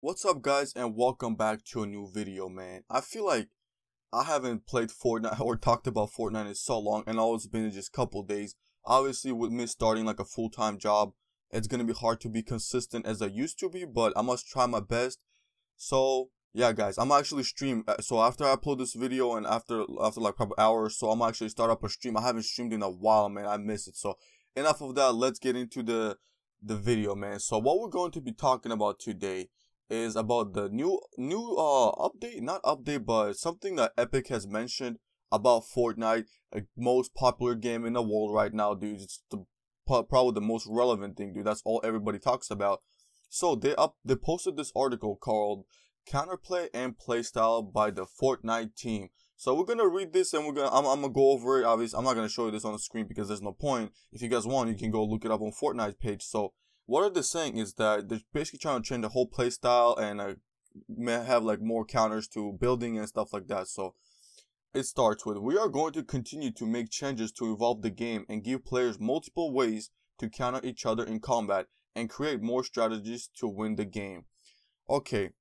What's up guys and welcome back to a new video, man. I feel like I haven't played Fortnite or talked about Fortnite in so long, and all it's been just a couple days. Obviously with me starting like a full-time job, it's gonna be hard to be consistent as I used to be, but I must try my best. So yeah guys, I'm actually stream so after I upload this video and after like probably hour or so, I'm actually start up a stream. I haven't streamed in a while, man. I miss it. So enough of that, let's get into the video, man. So what we're going to be talking about today is about the new update, not update, but something that Epic has mentioned about Fortnite, a most popular game in the world right now, dude. It's probably the most relevant thing, dude. That's all everybody talks about. So they posted this article called Counterplay and Playstyle by the Fortnite team. So we're gonna read this and I'm gonna go over it. Obviously, I'm not gonna show you this on the screen because there's no point. If you guys want, you can go look it up on Fortnite page. So what they're saying is that they're basically trying to change the whole play style and may have like more counters to building and stuff like that. So it starts with, we are going to continue to make changes to evolve the game and give players multiple ways to counter each other in combat and create more strategies to win the game. Okay,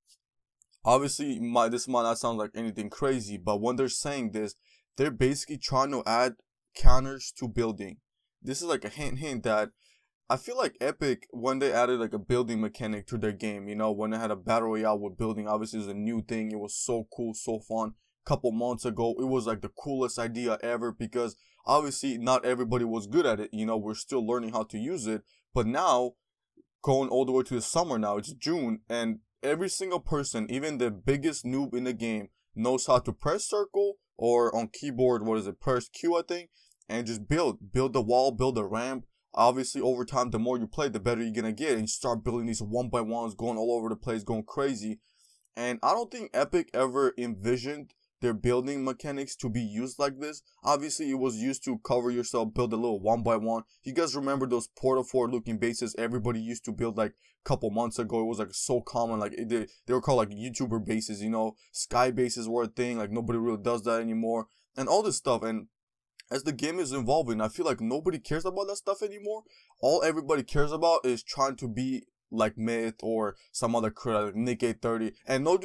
obviously this might not sound like anything crazy, but when they're saying this, they're basically trying to add counters to building. This is like a hint that I feel like Epic, when they added like a building mechanic to their game, you know, when they had a battle royale with building, obviously it was a new thing. It was so cool, so fun. Couple months ago, it was like the coolest idea ever because obviously not everybody was good at it. You know, we're still learning how to use it. But now, going all the way to the summer now, it's June, and every single person, even the biggest noob in the game, knows how to press circle or on keyboard, what is it, press Q, I think, and just build the wall, build a ramp. Obviously over time, the more you play, the better you're gonna get, and you start building these one by ones, going all over the place, going crazy. And I don't think Epic ever envisioned their building mechanics to be used like this. Obviously it was used to cover yourself, build a little one by one. You guys remember those Portal 4 looking bases everybody used to build like a couple months ago? It was like so common, like they were called like YouTuber bases, you know, sky bases were a thing, like nobody really does that anymore, and all this stuff. And as the game is evolving, I feel like nobody cares about that stuff anymore. All everybody cares about is trying to be like Myth or some other creator like Nick 830. And no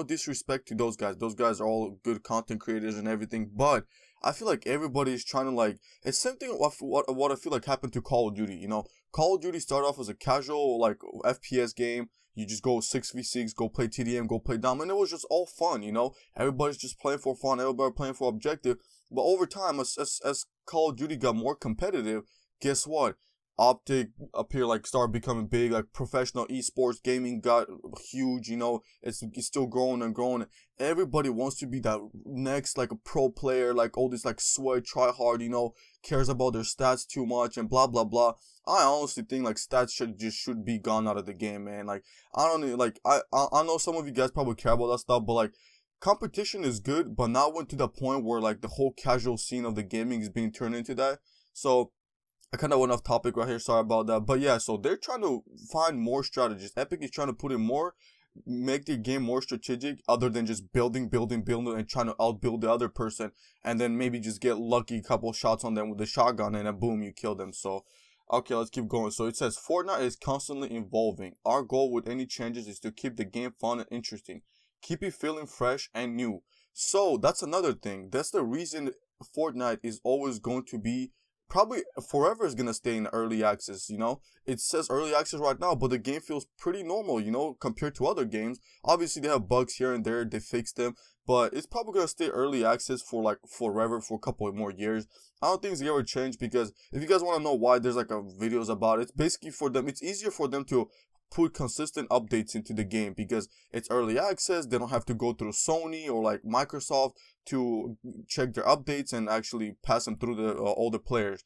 disrespect to those guys. Those guys are all good content creators and everything. But I feel like everybody is trying to like, it's something what I feel like happened to Call of Duty. You know, Call of Duty started off as a casual like FPS game. You just go 6v6, go play TDM, go play Dom, and it was just all fun, you know? Everybody's just playing for fun, everybody playing for objective. But over time, as Call of Duty got more competitive, guess what? Optic up here like started becoming big, like professional esports gaming got huge, you know, it's still growing and growing. Everybody wants to be that next like a pro player, like all this like sweat, try hard, you know, cares about their stats too much and blah blah blah. I honestly think like stats should be gone out of the game, man. Like I don't know, like I know some of you guys probably care about that stuff, but like competition is good, but now went to the point where like the whole casual scene of the gaming is being turned into that. So I kind of went off topic right here, sorry about that. But yeah, so they're trying to find more strategies. Epic is trying to put in more, make their game more strategic, other than just building, and trying to outbuild the other person, and then maybe just get lucky couple shots on them with the shotgun, and then boom, you kill them. So, okay, let's keep going. So it says, Fortnite is constantly evolving. Our goal with any changes is to keep the game fun and interesting. Keep it feeling fresh and new. So that's another thing. That's the reason Fortnite is always going to be, probably forever is gonna stay in early access, you know? It says early access right now, but the game feels pretty normal, you know, compared to other games. Obviously, they have bugs here and there, they fix them, but it's probably gonna stay early access for like forever, for a couple of more years. I don't think it's gonna ever change, because if you guys want to know why, there's like a videos about it. It's basically for them, it's easier for them to put consistent updates into the game because it's early access. They don't have to go through Sony or like Microsoft to check their updates and actually pass them through the all the players.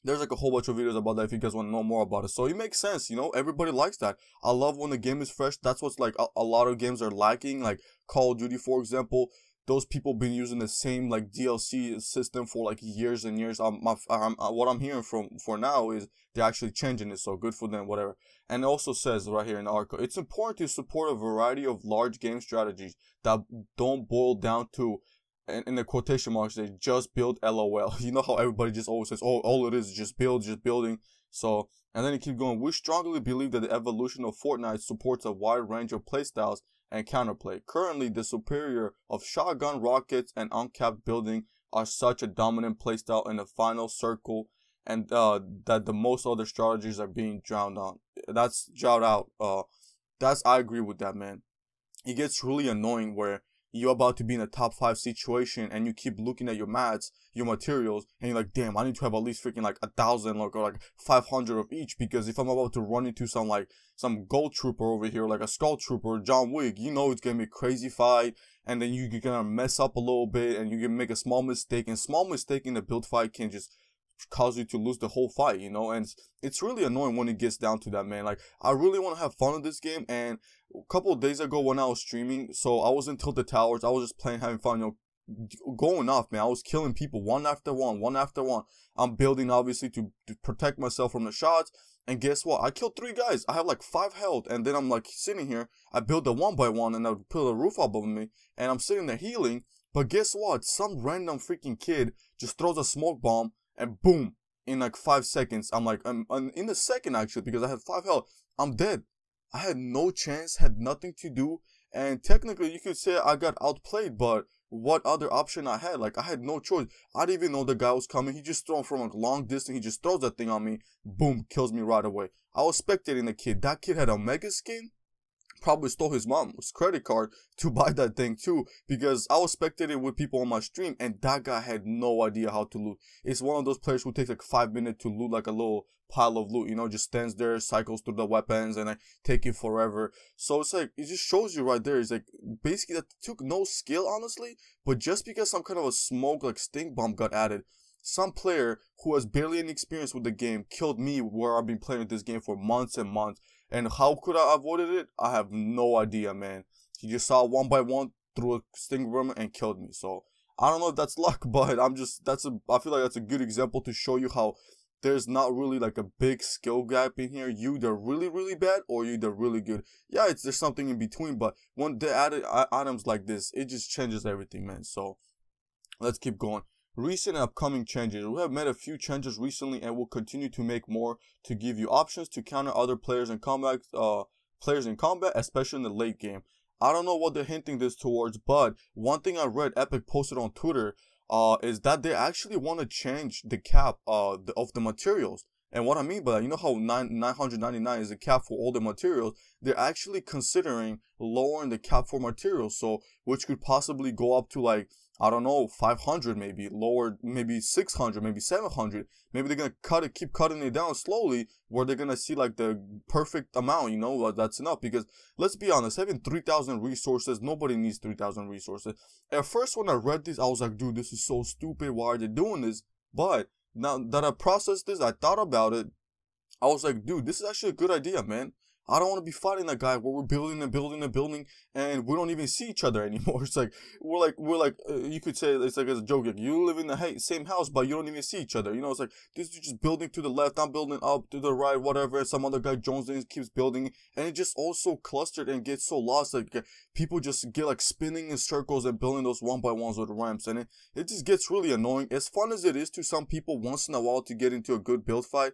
There's like a whole bunch of videos about that if you guys want to know more about it. So it makes sense, you know, everybody likes that. I love when the game is fresh. That's what's like a lot of games are lacking, like Call of Duty, for example. Those people been using the same like DLC system for like years and years. What I'm hearing for now is they're actually changing it, so good for them, whatever. And it also says right here in the article, it's important to support a variety of large game strategies that don't boil down to, in the quotation marks, they just build LOL. You know how everybody just always says, oh, all it is just building. So, and then he keeps going, we strongly believe that the evolution of Fortnite supports a wide range of playstyles and counterplay. Currently, the superior of shotgun, rockets, and uncapped building are such a dominant playstyle in the final circle, and that the most other strategies are being drowned on. That's shout out. I agree with that, man. It gets really annoying where you're about to be in a top 5 situation and you keep looking at your mats, your materials, and you're like, damn, I need to have at least freaking like 1,000 or like 500 of each, because if I'm about to run into some gold trooper over here, like a skull trooper or John Wick, you know it's gonna be a crazy fight, and then you're gonna mess up a little bit and you can make a small mistake, and small mistake in the build fight can just cause you to lose the whole fight, you know. And it's really annoying when it gets down to that, man. Like, I really want to have fun with this game, and a couple of days ago when I was streaming, so I was in Tilted Towers, I was just playing, having fun, you know, going off, man. I was killing people one after one. I'm building, obviously, to protect myself from the shots, and guess what? I killed 3 guys. I have like 5 health, and then I'm like sitting here, I build a 1x1, and I put a roof above me, and I'm sitting there healing, but guess what? Some random freaking kid just throws a smoke bomb, and boom, in like 5 seconds, I'm like, I'm in the second actually, because I had 5 health, I'm dead. I had no chance, had nothing to do, and technically you could say I got outplayed, but what other option I had? Like, I had no choice. I didn't even know the guy was coming. He just thrown from a long distance. He just throws that thing on me. Boom, kills me right away. I was spectating the kid. That kid had a mega skin. Probably stole his mom's credit card to buy that thing too, because I was spectating with people on my stream, and that guy had no idea how to loot. It's one of those players who takes like 5 minutes to loot like a little pile of loot, you know, just stands there, cycles through the weapons, and like take it forever. So it's like, it just shows you right there, it's like basically that took no skill, honestly, but just because some kind of a smoke like stink bomb got added, some player who has barely any experience with the game killed me, where I've been playing this game for months and months. And how could I avoided it? I have no idea, man. He just saw 1x1, threw a sting bomb and killed me. So I don't know if that's luck, but I feel like that's a good example to show you how there's not really like a big skill gap in here. You either really, really bad or you either really good. Yeah, there's something in between, but when they added items like this, it just changes everything, man. So let's keep going. Recent and upcoming changes. We have made a few changes recently and will continue to make more to give you options to counter other players in combat, especially in the late game. I don't know what they're hinting this towards, but one thing I read Epic posted on Twitter is that they actually want to change the cap of the materials. And what I mean by that, you know how 999 is the cap for all the materials? They're actually considering lowering the cap for materials, so which could possibly go up to like, I don't know, 500 maybe, lower, maybe 600, maybe 700. Maybe they're gonna keep cutting it down slowly, where they're gonna see like the perfect amount, you know, that's enough. Because let's be honest, having 3,000 resources, nobody needs 3,000 resources. At first, when I read this, I was like, dude, this is so stupid. Why are they doing this? But now that I processed this, I thought about it. I was like, dude, this is actually a good idea, man. I don't want to be fighting that guy where we're building and building and building, and we don't even see each other anymore. It's like we're like you could say it's like as a joke, like you live in the same house, but you don't even see each other. You know, it's like this is just building to the left, I'm building up to the right, whatever. And some other guy joins in, keeps building, and it just also clustered and gets so lost. Like people just get like spinning in circles and building those 1x1s with ramps, and it just gets really annoying. As fun as it is to some people once in a while to get into a good build fight,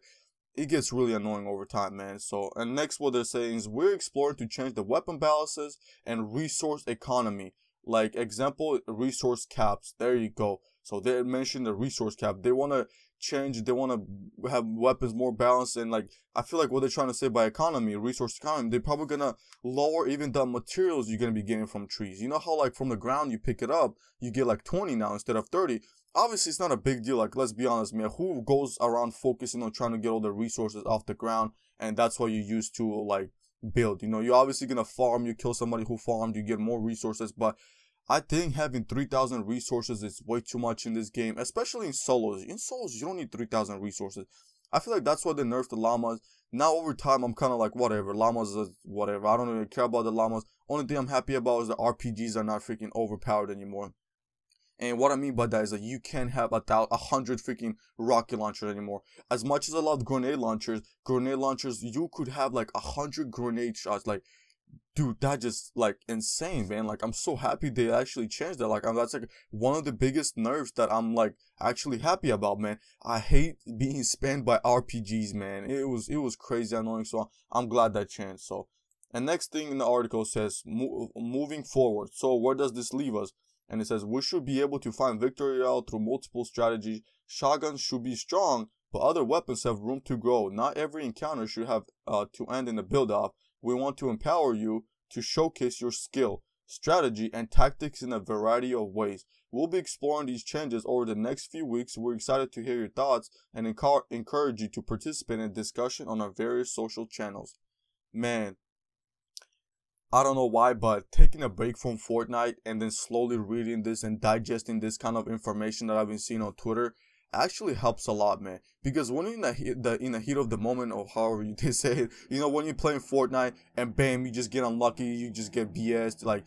it gets really annoying over time, man. So, and next what they're saying is we're exploring to change the weapon balances and resource economy. Like example, resource caps. There you go. So they mentioned the resource cap. They want to change, they want to have weapons more balanced, and like I feel like what they're trying to say by economy, resource economy, they're probably gonna lower even the materials you're gonna be getting from trees. You know how like from the ground you pick it up, you get like 20 now instead of 30. Obviously, it's not a big deal. Like, let's be honest, man. Who goes around focusing on trying to get all the resources off the ground, and that's what you use to, like, build? You know, you're obviously going to farm. You kill somebody who farmed, you get more resources. But I think having 3,000 resources is way too much in this game, especially in solos. In solos, you don't need 3,000 resources. I feel like that's why they nerfed the llamas. Now, over time, I'm kind of like, whatever. Llamas is whatever. I don't even care about the llamas. Only thing I'm happy about is the RPGs are not freaking overpowered anymore. And what I mean by that is that you can't have 100 freaking rocket launchers anymore. As much as I love grenade launchers, you could have like 100 grenade shots. Like, dude, that just like insane, man. Like, I'm so happy they actually changed that. Like, that's like one of the biggest nerfs that I'm like actually happy about, man. I hate being spammed by RPGs, man. It was crazy annoying. So I'm glad that changed. So, and next thing in the article says moving forward. So where does this leave us? And it says we should be able to find victory out through multiple strategies. Shotguns should be strong, but other weapons have room to grow. Not every encounter should have to end in a build-up. We want to empower you to showcase your skill, strategy, and tactics in a variety of ways. We'll be exploring these changes over the next few weeks. We're excited to hear your thoughts and encourage you to participate in discussion on our various social channels. Man, I don't know why, but taking a break from Fortnite and then slowly reading this and digesting this kind of information that I've been seeing on Twitter actually helps a lot, man. Because when you're in the heat of the moment, or however you say it, you know, when you're playing Fortnite and bam, you just get unlucky, you just get BS. Like,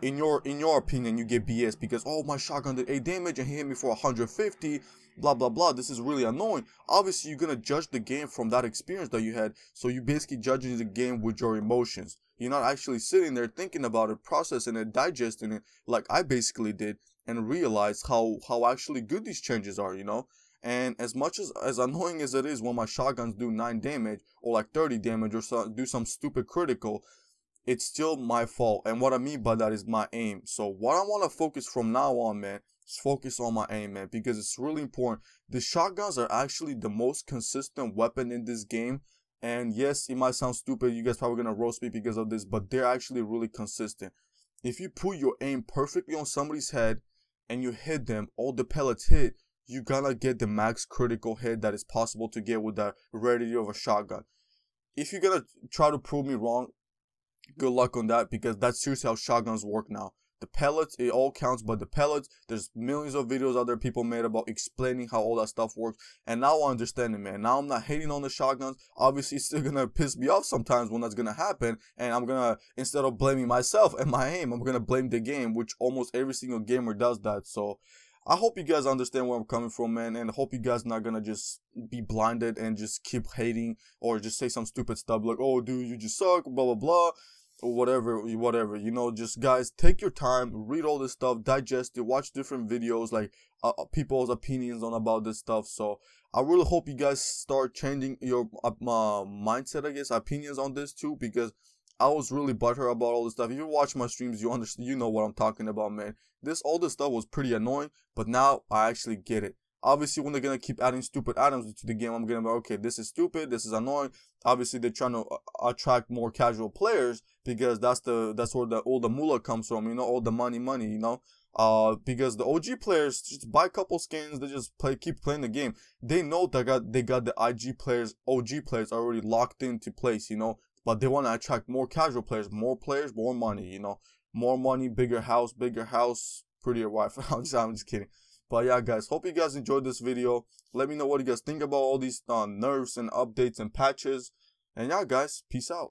in your opinion, you get BS because, oh, my shotgun did 8 damage and he hit me for 150. Blah blah blah. This is really annoying. Obviously, you're gonna judge the game from that experience that you had. So you basically judging the game with your emotions. You're not actually sitting there thinking about it, processing it, digesting it, like I basically did, and realize how actually good these changes are, you know. And as much as annoying as it is when my shotguns do 9 damage or like 30 damage or do some stupid critical, it's still my fault. And what I mean by that is my aim. So what I want to focus from now on, man, is focus on my aim, man, because it's really important. The shotguns are actually the most consistent weapon in this game. And yes, it might sound stupid, you guys probably gonna roast me because of this, but they're actually really consistent. If you put your aim perfectly on somebody's head and you hit them, all the pellets hit, you're gonna get the max critical hit that is possible to get with the rarity of a shotgun. If you're gonna try to prove me wrong, good luck on that, because that's seriously how shotguns work now. The pellets, it all counts, but the pellets, there's millions of videos out there people made about explaining how all that stuff works, and now I understand it, man. Now I'm not hating on the shotguns. Obviously, it's still gonna piss me off sometimes when that's gonna happen, and I'm gonna, instead of blaming myself and my aim, I'm gonna blame the game, which almost every single gamer does that. So I hope you guys understand where I'm coming from, man, and I hope you guys not gonna just be blinded and just keep hating or just say some stupid stuff like, oh, dude, you just suck, blah, blah, blah. Or whatever, you know, just guys, take your time, read all this stuff, digest it, watch different videos, like people's opinions on about this stuff. So I really hope you guys start changing your mindset, I guess, opinions on this too, because I was really butthurt about all this stuff. If you watch my streams, you understand, you know what I'm talking about, man. All this stuff was pretty annoying, but now I actually get it. Obviously, when they're gonna keep adding stupid items to the game, I'm gonna be okay, this is stupid, this is annoying. Obviously, they're trying to attract more casual players because that's where all the moolah comes from, you know, all the money, you know. Because the OG players just buy a couple skins, they just keep playing the game. They know they got the OG players already locked into place, you know. But they want to attract more casual players, more money, you know, more money, bigger house, prettier wife. I'm just kidding. But yeah, guys, hope you guys enjoyed this video. Let me know what you guys think about all these nerfs and updates and patches. And yeah, guys, peace out.